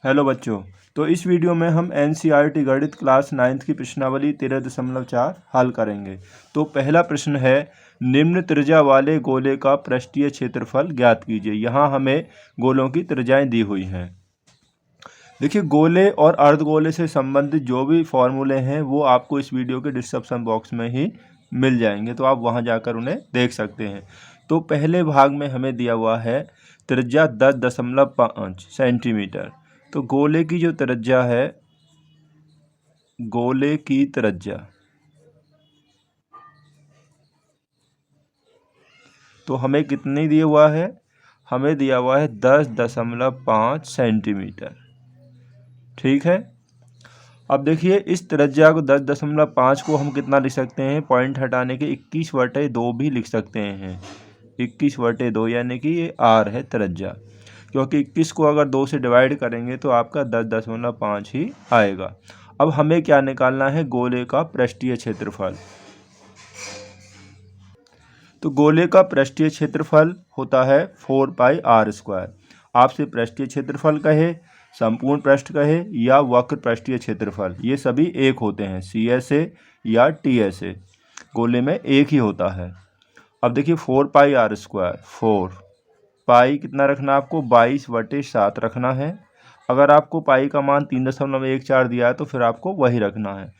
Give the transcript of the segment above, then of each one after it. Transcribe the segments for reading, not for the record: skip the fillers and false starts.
Hello बच्चों। तो इस वीडियो में हम एनसीईआरटी गणित क्लास 9th की प्रश्नावली 13.4 हल करेंगे। तो पहला प्रश्न है, निम्न त्रिज्या वाले गोले का पृष्ठीय क्षेत्रफल ज्ञात कीजिए। यहाँ हमें गोलों की त्रिज्याएं दी हुई हैं। देखिए, गोले और अर्धगोले से संबंधित जो भी फॉर्मूले हैं वो आपको इस वीडियो के डिस्क्रिप्शन बॉक्स में ही मिल जाएंगे, तो आप वहाँ जाकर उन्हें देख सकते हैं। तो पहले भाग में हमें दिया हुआ है त्रिज्या 10.5 सेंटीमीटर। तो गोले की जो त्रिज्या है, गोले की त्रिज्या तो हमें कितनी दिया हुआ है? हमें दिया हुआ है 10.5 सेंटीमीटर। ठीक है। अब देखिए, इस त्रिज्या को 10.5 को हम कितना लिख सकते हैं? पॉइंट हटाने के 21/2 भी लिख सकते हैं। 21/2 यानी कि ये आर है त्रिज्या, क्योंकि 21 को अगर 2 से डिवाइड करेंगे तो आपका 10.5 ही आएगा। अब हमें क्या निकालना है? गोले का पृष्ठीय क्षेत्रफल। तो गोले का पृष्ठीय क्षेत्रफल होता है 4πr²। आपसे पृष्ठीय क्षेत्रफल कहे, संपूर्ण पृष्ठ कहे या वक्र पृष्ठीय क्षेत्रफल, ये सभी एक होते हैं। CSA या TSA गोले में एक ही होता है। अब देखिए, 4πr², 4 पाई कितना रखना है आपको? 22/7 रखना है। अगर आपको पाई का मान 3.14 दिया है तो फिर आपको वही रखना है।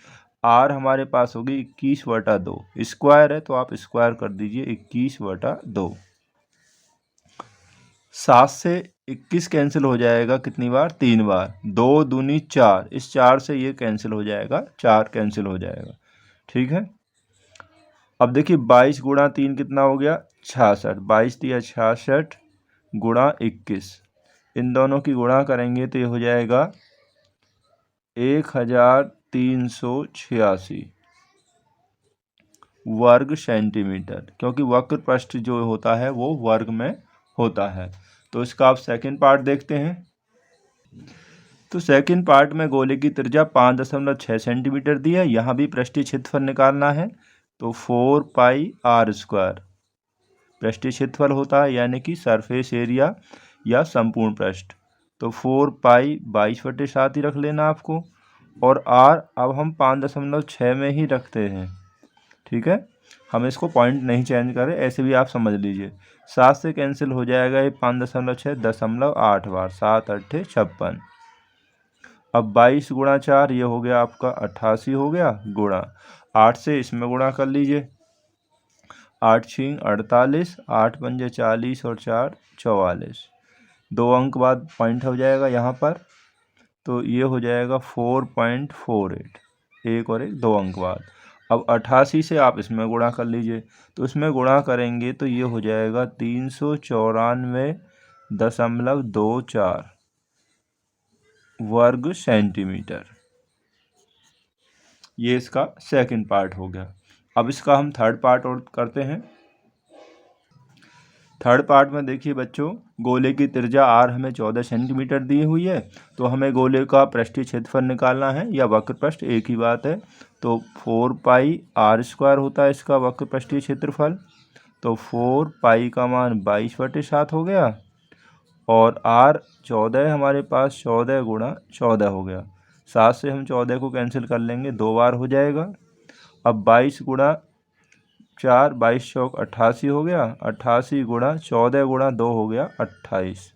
आर हमारे पास होगी 21/2, स्क्वायर है तो आप स्क्वायर कर दीजिए 21/2। 7 से 21 कैंसिल हो जाएगा कितनी बार? 3 बार। 2 दूनी 4, इस 4 से ये कैंसिल हो जाएगा, 4 कैंसिल हो जाएगा। ठीक है। अब देखिए, 22 गुणा 3 कितना हो गया? 66। 22 दिया 66 गुणा 21, इन दोनों की गुणा करेंगे तो ये हो जाएगा 1386 वर्ग सेंटीमीटर, क्योंकि वक्र पृष्ठ जो होता है वो वर्ग में होता है। तो इसका आप सेकंड पार्ट देखते हैं। तो सेकंड पार्ट में गोले की त्रिज्या 5.6 सेंटीमीटर दी है। यहाँ भी पृष्ठीय क्षेत्रफल निकालना है। तो 4πr² पृष्ठीय क्षेत्रफल होता है, यानी कि सरफेस एरिया या संपूर्ण पृष्ठ। तो 4π 22/7 ही रख लेना आपको, और r अब हम 5.6 में ही रखते हैं। ठीक है, हम इसको पॉइंट नहीं चेंज करें, ऐसे भी आप समझ लीजिए। 7 से कैंसिल हो जाएगा ये 5.6, 0.8 बार, 7 8 56। अब 22 गुणा 4 ये हो गया आपका 88 हो गया, गुणा 8 से इसमें गुणा कर लीजिए। 8 6 48, 8 5 40 और 4 44। 2 अंक बाद पॉइंट हो जाएगा यहाँ पर, तो ये हो जाएगा 4.48, एक और एक 2 अंक बाद। अब 88 से आप इसमें गुणा कर लीजिए, तो इसमें गुणा करेंगे तो ये हो जाएगा 394.24 वर्ग सेंटीमीटर। ये इसका सेकंड पार्ट हो गया। अब इसका हम थर्ड पार्ट और करते हैं। थर्ड पार्ट में देखिए बच्चों, गोले की त्रिज्या आर हमें 14 सेंटीमीटर दी हुई है। तो हमें गोले का पृष्ठीय क्षेत्रफल निकालना है, या वक्र पृष्ठ, एक ही बात है। तो 4πr² होता है इसका वक्र पृष्ठीय क्षेत्रफल। तो 4π का मान 22/7 हो गया, और r 14 हमारे पास, 14 गुणा 14 हो गया। 7 से हम 14 को कैंसिल कर लेंगे, 2 बार हो जाएगा। अब 22 गुणा 4, 22 चौक 88 हो गया, 88 गुणा 14 गुणा 2 हो गया 28।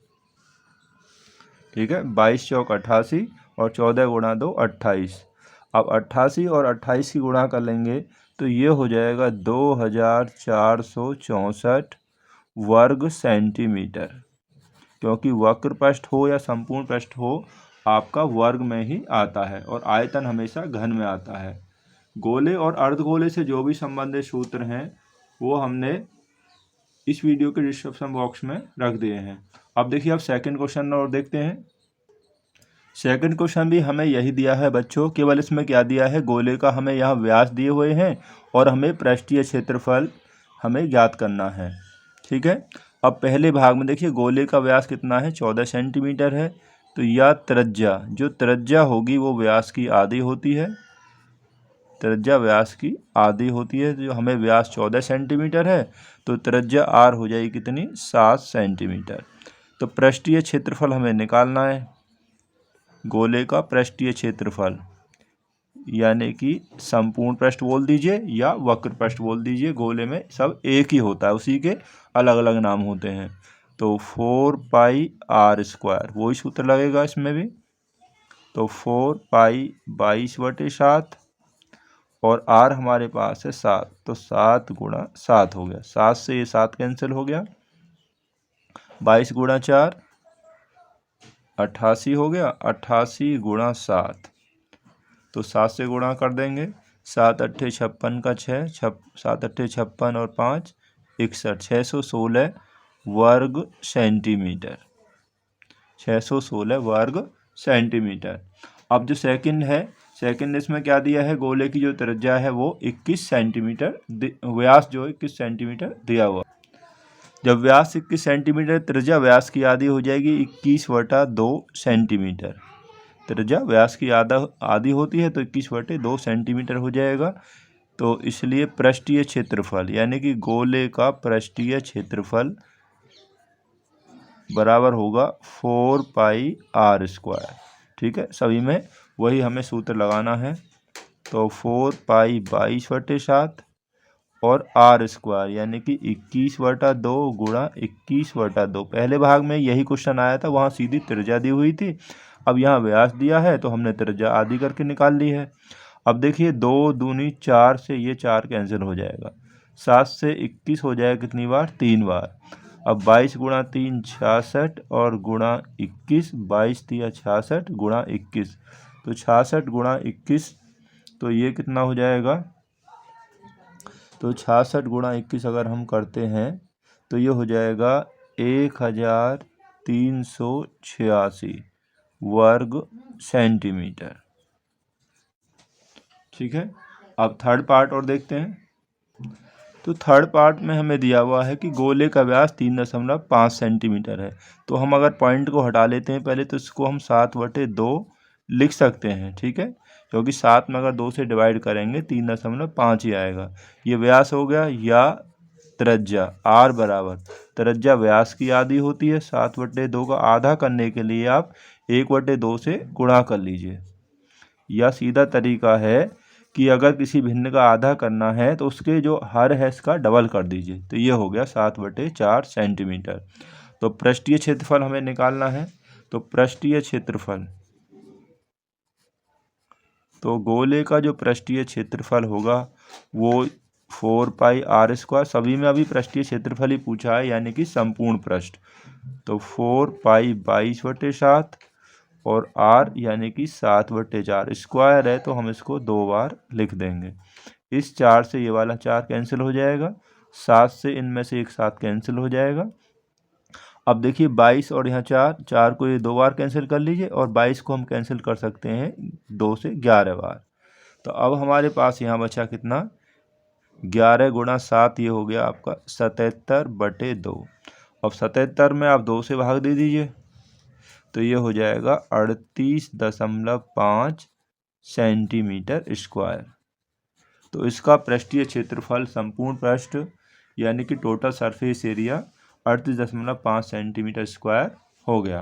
ठीक है, 22 चौक 88 और 14 गुणा 2 28। अब 88 और 28 की गुणा कर लेंगे तो ये हो जाएगा 2464 वर्ग सेंटीमीटर, क्योंकि वक्र पृष्ठ हो या संपूर्ण पृष्ठ हो, आपका वर्ग में ही आता है, और आयतन हमेशा घन में आता है। गोले और अर्धगोले से जो भी संबंधित सूत्र हैं वो हमने इस वीडियो के डिस्क्रिप्शन बॉक्स में रख दिए हैं। अब देखिए, आप सेकंड क्वेश्चन और देखते हैं। सेकंड क्वेश्चन भी हमें यही दिया है बच्चों, केवल इसमें क्या दिया है? गोले का हमें यहाँ व्यास दिए हुए हैं और हमें पृष्ठीय क्षेत्रफल हमें ज्ञात करना है। ठीक है। अब पहले भाग में देखिए, गोले का व्यास कितना है? 14 सेंटीमीटर है। तो यह त्रिज्या, जो त्रिज्या होगी वो व्यास की आधी होती है। त्रिज्या व्यास की आधी होती है। जो हमें व्यास 14 सेंटीमीटर है, तो त्रिज्या आर हो जाएगी कितनी? 7 सेंटीमीटर। तो पृष्ठीय क्षेत्रफल हमें निकालना है। गोले का पृष्ठीय क्षेत्रफल, यानी कि संपूर्ण पृष्ठ बोल दीजिए या वक्र पृष्ठ बोल दीजिए, गोले में सब एक ही होता है, उसी के अलग अलग नाम होते हैं। तो 4πr², वही सूत्र लगेगा इसमें भी। तो 4π 22/7 और r हमारे पास है 7, तो 7 × 7 हो गया। 7 से ये 7 कैंसिल हो गया, 22 × 4 88 हो गया, 88 × 7, तो 7 से गुणा कर देंगे। 7 × 8 = 56 का 6, 7 × 8 = 56 और 5 61, 616 वर्ग सेंटीमीटर, 616 वर्ग सेंटीमीटर। अब जो सेकंड है, सेकंड इसमें क्या दिया है, गोले की जो त्रिज्या है वो 21 सेंटीमीटर, व्यास जो 21 सेंटीमीटर दिया हुआ। जब व्यास 21 सेंटीमीटर, त्रिज्या व्यास की आधी हो जाएगी 21/2 सेंटीमीटर। त्रिज्या व्यास की आधी होती है तो 21/2 सेंटीमीटर हो जाएगा। तो इसलिए पृष्ठीय क्षेत्रफल, यानी कि गोले का पृष्ठीय क्षेत्रफल बराबर होगा 4πr²। ठीक है, सभी में वही हमें सूत्र लगाना है। तो 4π 22/7 और r² यानी कि 21/2 × 21/2। पहले भाग में यही क्वेश्चन आया था, वहाँ सीधी त्रिज्या दी हुई थी। अब यहाँ व्यास दिया है तो हमने त्रिज्या आधी करके निकाल ली है। अब देखिए 2 दूनी 4 से ये 4 कैंसिल हो जाएगा, 7 से 21 हो जाएगा कितनी बार, 3 बार। अब 22 × 3 66 और गुणा 21, 22 × 3 66 गुणा 21, तो 66 × 21, तो ये कितना हो जाएगा, तो 66 × 21 अगर हम करते हैं तो ये हो जाएगा 1386 वर्ग सेंटीमीटर। ठीक है, अब थर्ड पार्ट और देखते हैं। तो थर्ड पार्ट में हमें दिया हुआ है कि गोले का व्यास 3.5 सेंटीमीटर है। तो हम अगर पॉइंट को हटा लेते हैं पहले, तो इसको हम 7/2 लिख सकते हैं। ठीक है, क्योंकि 7 में अगर 2 से डिवाइड करेंगे 3.5 ही आएगा। ये व्यास हो गया, या त्रिज्या r बराबर, त्रिज्या व्यास की आधी होती है, 7/2 का आधा करने के लिए आप 1/2 से गुणा कर लीजिए। या सीधा तरीका है कि अगर किसी भिन्न का आधा करना है तो उसके जो हर है इसका डबल कर दीजिए, तो ये हो गया 7/4 सेंटीमीटर। तो पृष्ठीय क्षेत्रफल हमें निकालना है। तो पृष्ठीय क्षेत्रफल, तो गोले का जो पृष्ठीय क्षेत्रफल होगा वो 4πr², सभी में अभी पृष्ठीय क्षेत्रफल ही पूछा है, यानी कि संपूर्ण पृष्ठ। तो 4π 22/7 और r यानी कि 7/4, स्क्वायर है तो हम इसको 2 बार लिख देंगे। इस 4 से ये वाला 4 कैंसिल हो जाएगा, 7 से इनमें से एक 7 कैंसिल हो जाएगा। अब देखिए 22 और यहाँ 4 को ये 2 बार कैंसिल कर लीजिए, और 22 को हम कैंसिल कर सकते हैं 2 से 11 बार। तो अब हमारे पास यहाँ बचा कितना, 11 × 7, ये हो गया आपका 77/2। अब 77 में आप 2 से भाग दे दीजिए, तो ये हो जाएगा 38.5 सेंटीमीटर स्क्वायर। तो इसका पृष्ठीय क्षेत्रफल, संपूर्ण पृष्ठ यानी कि total surface area 38.5 centimetre square हो गया।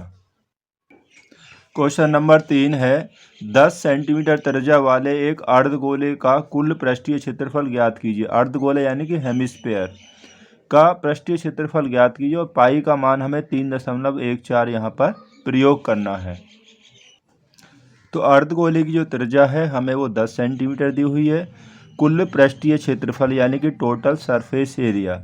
क्वेश्चन नंबर 3 है, 10 सेंटीमीटर त्रिज्या वाले एक अर्धगोले का कुल पृष्ठीय क्षेत्रफल ज्ञात कीजिए। अर्धगोले यानी कि हेमिस्फीयर का पृष्ठीय क्षेत्रफल ज्ञात कीजिए, और पाई का मान हमें 3.14 यहाँ पर प्रयोग करना है। तो अर्धगोले की जो त्रिज्या है हमें वो 10 सेंटीमीटर दी हुई है। कुल पृष्ठीय क्षेत्रफल यानी कि टोटल सरफेस एरिया,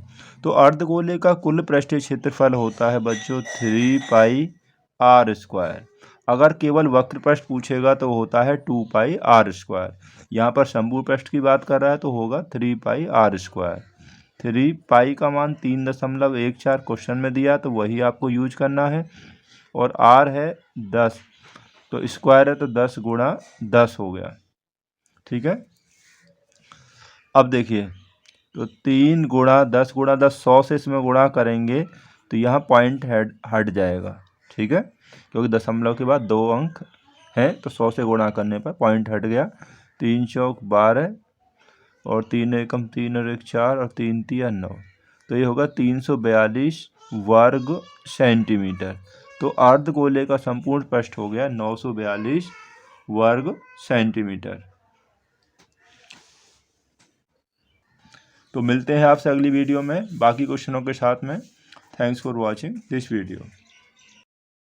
तो अर्धगोले का कुल पृष्ठीय क्षेत्रफल होता है बच्चों 3πr²। अगर केवल वक्र पृष्ठ पूछेगा तो होता है 2πr²। यहाँ पर संपूर्ण पृष्ठ की बात कर रहा है तो होगा 3πr²। 3π का मान 3.14 क्वेश्चन में दिया, तो वही आपको यूज करना है। और r है 10, तो स्क्वायर है तो 10 × 10 हो गया। ठीक है, अब देखिए, तो 3 × 10 × 10 100 से इसमें गुणा करेंगे तो यहाँ पॉइंट हट जाएगा। ठीक है, क्योंकि दशमलव के बाद 2 अंक हैं, तो 100 से गुणा करने पर पॉइंट हट गया। 3 चौक 12 और 3 एकम 3 और 1 4 और 3 तिया 9, तो ये होगा 342 वर्ग सेंटीमीटर। तो तो अर्धगोले का संपूर्ण पृष्ठ हो गया 942 वर्ग सेंटीमीटर। तो मिलते हैं आपसे अगली वीडियो में बाकी क्वेश्चनों के साथ में। Thanks for watching this video.